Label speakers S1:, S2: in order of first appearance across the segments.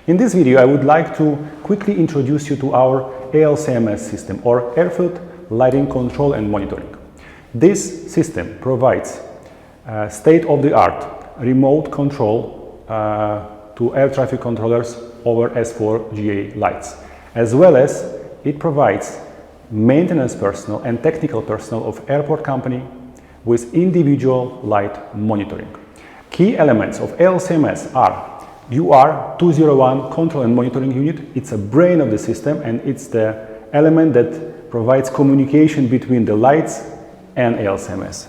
S1: In this video, I would like to quickly introduce you to our ALCMS system, or Airfield Lighting Control and Monitoring. This system provides state-of-the-art remote control to air traffic controllers over S4GA lights, as well as it provides maintenance personnel and technical personnel of airport company with individual light monitoring. Key elements of ALCMS are UR201 control and monitoring unit. It's a brain of the system, and it's the element that provides communication between the lights and ALCMS.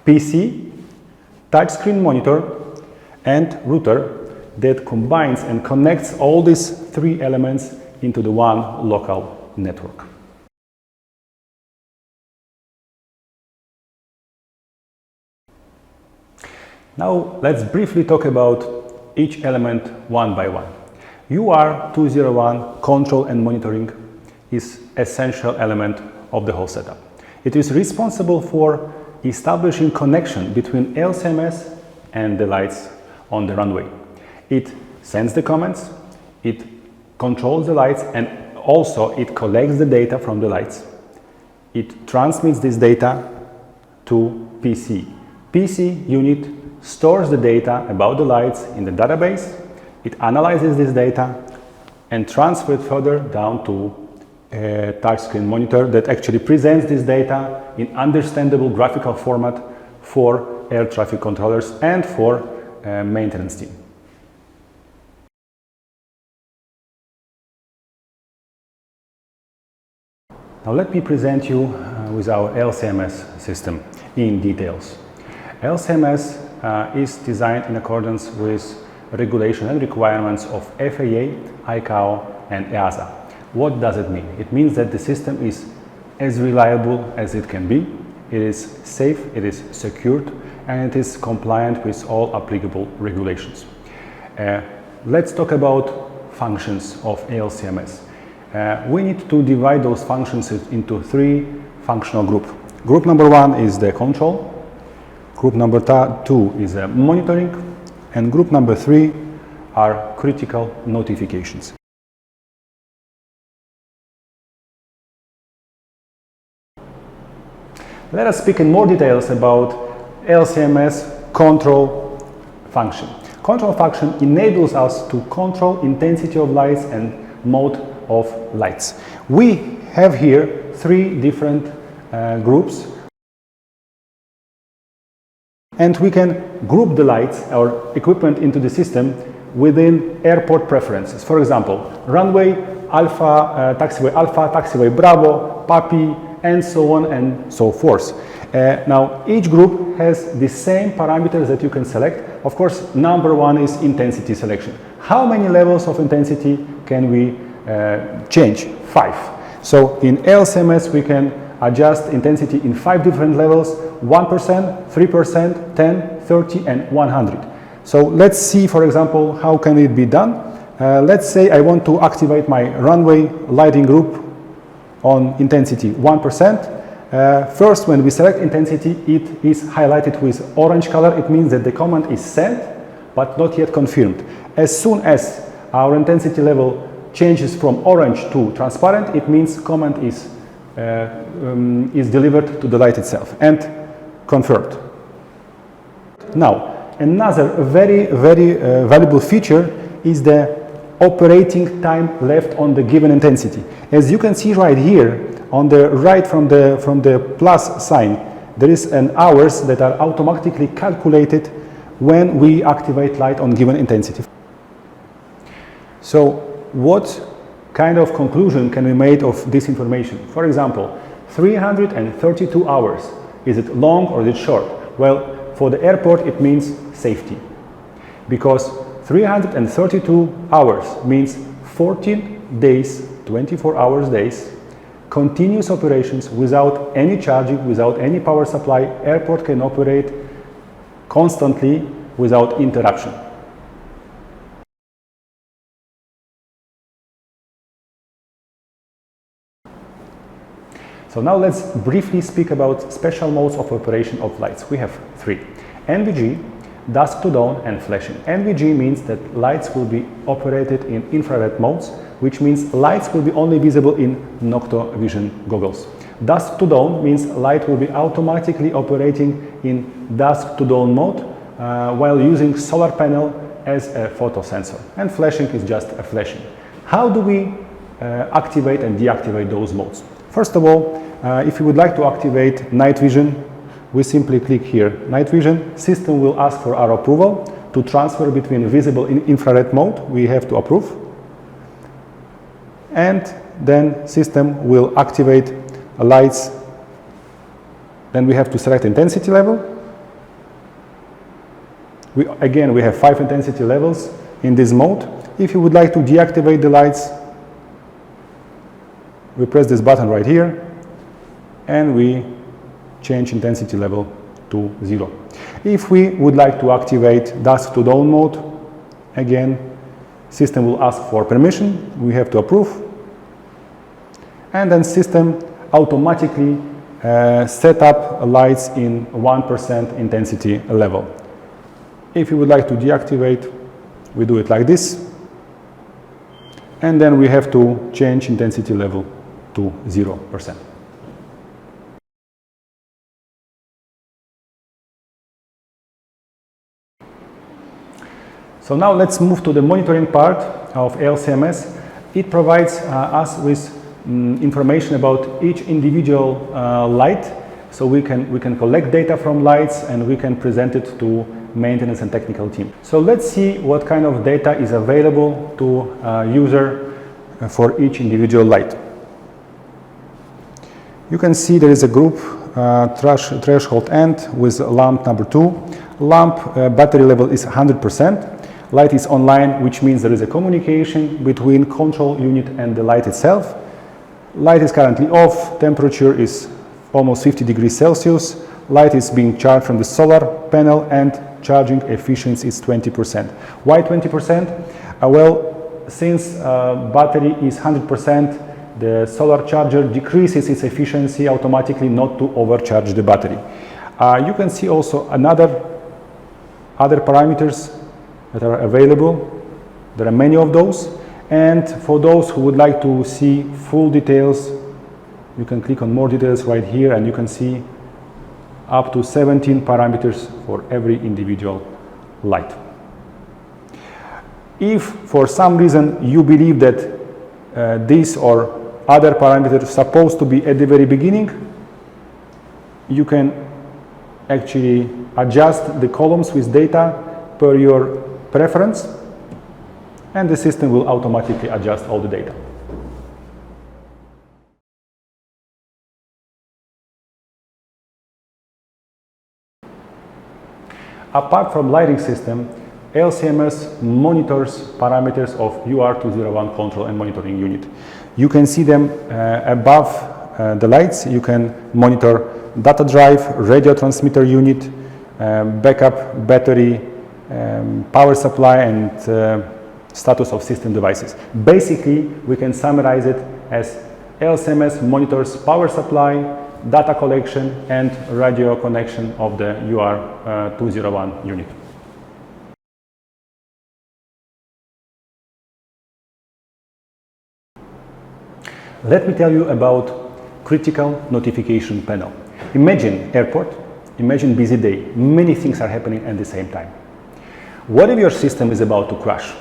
S1: PC, touchscreen monitor, and router that combines and connects all these three elements into the one local network. Now let's briefly talk about each element one by one. UR201 control and monitoring is essential element of the whole setup. It is responsible for establishing connection between ALCMS and the lights on the runway. It sends the commands, it controls the lights, and also it collects the data from the lights. It transmits this data to PC. PC unit stores the data about the lights in the database. It analyzes this data and transfers it further down to a touchscreen monitor that actually presents this data in understandable graphical format for air traffic controllers and for maintenance team. Now let me present you with our ALCMS system in details. ALCMS is designed in accordance with regulation and requirements of FAA, ICAO, and EASA. What does it mean? It means that the system is as reliable as it can be, it is safe, it is secured, and it is compliant with all applicable regulations. Let's talk about functions of ALCMS. We need to divide those functions into three functional groups. Group number one is the control. Group number two is monitoring, and group number three are critical notifications. Let us speak in more details about ALCMS control function. Control function enables us to control intensity of lights and mode of lights. We have here three different groups, and we can group the lights or equipment into the system within airport preferences. For example, runway Alpha, taxiway Bravo, Papi, and so on and so forth. Now each group has the same parameters that you can select. Of course, number one is intensity selection. How many levels of intensity can we change? 5. So in ALCMS we can adjust intensity in 5 different levels: 1%, 3%, 10, 30, and 100. So let's see, for example, how can it be done. Let's say I want to activate my runway lighting group on intensity 1%. First, when we select intensity, it is highlighted with orange color. It means that the command is sent but not yet confirmed. As soon as our intensity level changes from orange to transparent, it means command is delivered to the light itself and confirmed. Now, another very valuable feature is the operating time left on the given intensity. As you can see right here, on the right from the plus sign, there is an hours that are automatically calculated when we activate light on given intensity. So what kind of conclusion can we make of this information? For example, 332 hours. Is it long or is it short? Well, for the airport it means safety, because 332 hours means 14 days, 24 hours days, continuous operations without any charging, without any power supply. Airport can operate constantly without interruption. So now let's briefly speak about special modes of operation of lights. We have three: NVG, dusk to dawn, and flashing. NVG means that lights will be operated in infrared modes, which means lights will be only visible in Noctovision goggles. Dusk to dawn means light will be automatically operating in dusk to dawn mode while using solar panel as a photo sensor, and flashing is just a flashing. How do we activate and deactivate those modes? First of all, if you would like to activate night vision, we simply click here, night vision. System will ask for our approval to transfer between visible and infrared mode. We have to approve, and then system will activate lights. Then we have to select intensity level. Again, we have 5 intensity levels in this mode. If you would like to deactivate the lights, we press this button right here and we change intensity level to 0. If we would like to activate dusk to dawn mode, again, system will ask for permission. We have to approve, and then system automatically set up lights in 1% intensity level. If you would like to deactivate, we do it like this, and then we have to change intensity level to 0%. So now let's move to the monitoring part of LCMS. It provides us with information about each individual light, so we can collect data from lights and we can present it to maintenance and technical team. So let's see what kind of data is available to user for each individual light. You can see there is a group threshold end with lamp number 2. Lamp battery level is 100%. Light is online, which means there is a communication between control unit and the light itself. Light is currently off, temperature is almost 50 degrees Celsius. Light is being charged from the solar panel and charging efficiency is 20%. Why 20%? Well, since battery is 100%, the solar charger decreases its efficiency automatically not to overcharge the battery. You can see also other parameters that are available. There are many of those, and for those who would like to see full details, you can click on more details right here and you can see up to 17 parameters for every individual light. If for some reason you believe that this or other parameters supposed to be at the very beginning, you can actually adjust the columns with data per your preference, and the system will automatically adjust all the data. Apart from lighting system, LCMS monitors parameters of UR201 control and monitoring unit. You can see them above the lights. You can monitor data drive, radio transmitter unit, backup battery, power supply, and status of system devices. Basically, we can summarize it as LCMS monitors power supply, data collection, and radio connection of the UR201 unit. Let me tell you about critical notification panel. Imagine airport, imagine busy day, many things are happening at the same time. What if your system is about to crash?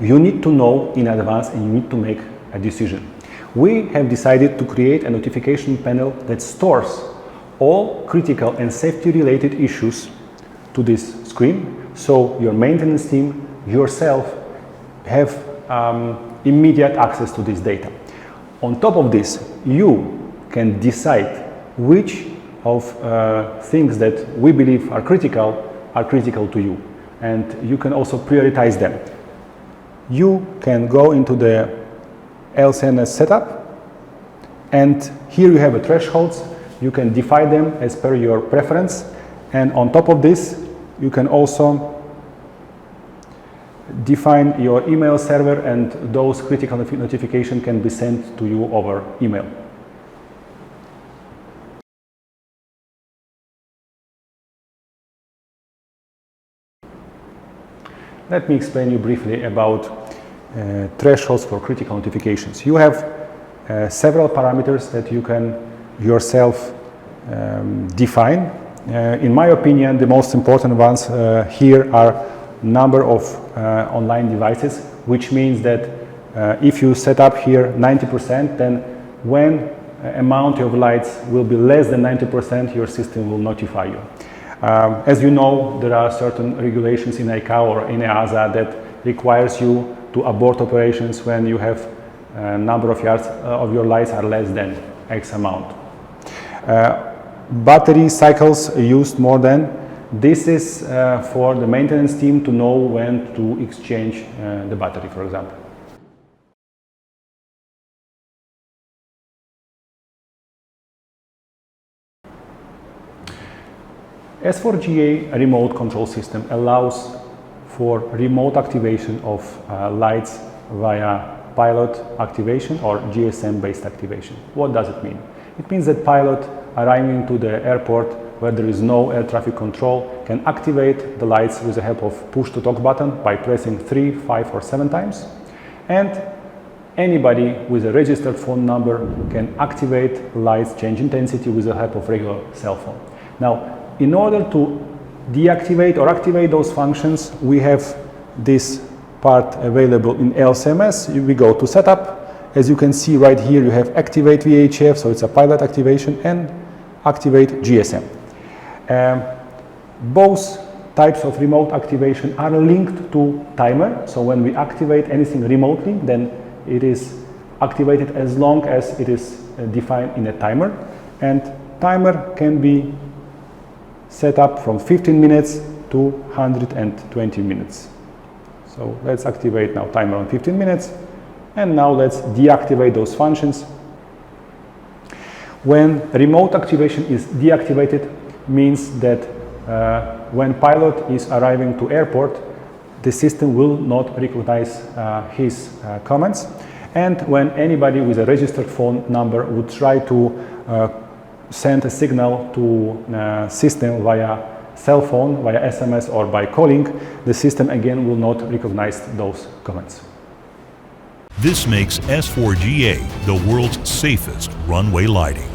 S1: You need to know in advance and you need to make a decision. We have decided to create a notification panel that stores all critical and safety related issues to this screen, so your maintenance team yourself have immediate access to this data. On top of this, you can decide which of things that we believe are critical to you, and you can also prioritize them. You can go into the LCMS setup, and here you have the thresholds. You can define them as per your preference, and on top of this you can also define your email server, and those critical notifications can be sent to you over email. Let me explain you briefly about thresholds for critical notifications. You have several parameters that you can yourself define. In my opinion, the most important ones here are number of online devices, which means that if you set up here 90%, then when amount of lights will be less than 90%, your system will notify you. As you know, there are certain regulations in ICAO or in EASA that requires you to abort operations when you have a number of yards of your lights are less than X amount. Battery cycles used more than. This is for the maintenance team to know when to exchange the battery, for example. S4GA remote control system allows for remote activation of lights via pilot activation or GSM-based activation. What does it mean? It means that pilot arriving to the airport where there is no air traffic control can activate the lights with the help of push-to-talk button by pressing 3, 5 or 7 times. And anybody with a registered phone number can activate lights change intensity with the help of regular cell phone. Now, in order to deactivate or activate those functions, we have this part available in LCMS. We go to setup. As you can see right here, you have activate VHF, so it's a pilot activation, and activate GSM. Both types of remote activation are linked to timer. So when we activate anything remotely, then it is activated as long as it is defined in a timer. And timer can be set up from 15 minutes to 120 minutes. So let's activate now timer on 15 minutes. And now let's deactivate those functions. When remote activation is deactivated, means that when pilot is arriving to airport, the system will not recognize his comments. And when anybody with a registered phone number would try to send a signal to system via cell phone, via SMS or by calling, the system again will not recognize those comments.
S2: This makes S4GA the world's safest runway lighting.